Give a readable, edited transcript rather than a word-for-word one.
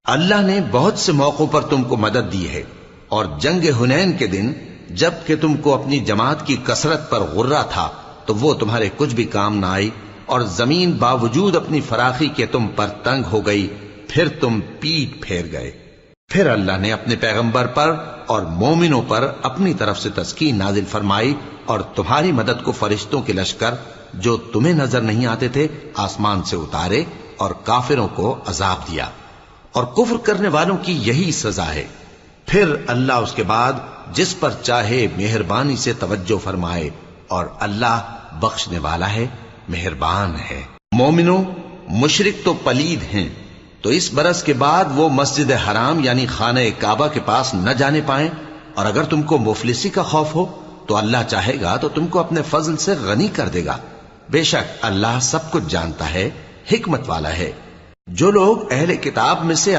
اللہ نے بہت سے موقعوں پر تم کو مدد دی ہے، اور جنگ حنین کے دن جب کہ تم کو اپنی جماعت کی کثرت پر غرہ تھا تو وہ تمہارے کچھ بھی کام نہ آئی، اور زمین باوجود اپنی فراخی کے تم پر تنگ ہو گئی، پھر تم پیٹ پھیر گئے۔ پھر اللہ نے اپنے پیغمبر پر اور مومنوں پر اپنی طرف سے تسکین نازل فرمائی، اور تمہاری مدد کو فرشتوں کے لشکر جو تمہیں نظر نہیں آتے تھے آسمان سے اتارے، اور کافروں کو عذاب دیا، اور کفر کرنے والوں کی یہی سزا ہے۔ پھر اللہ اس کے بعد جس پر چاہے مہربانی سے توجہ فرمائے، اور اللہ بخشنے والا ہے، مہربان ہے۔ مومنوں، مشرک تو پلید ہیں، تو اس برس کے بعد وہ مسجد حرام یعنی خانہ کعبہ کے پاس نہ جانے پائیں، اور اگر تم کو مفلسی کا خوف ہو تو اللہ چاہے گا تو تم کو اپنے فضل سے غنی کر دے گا۔ بے شک اللہ سب کچھ جانتا ہے، حکمت والا ہے۔ جو لوگ اہل کتاب میں سے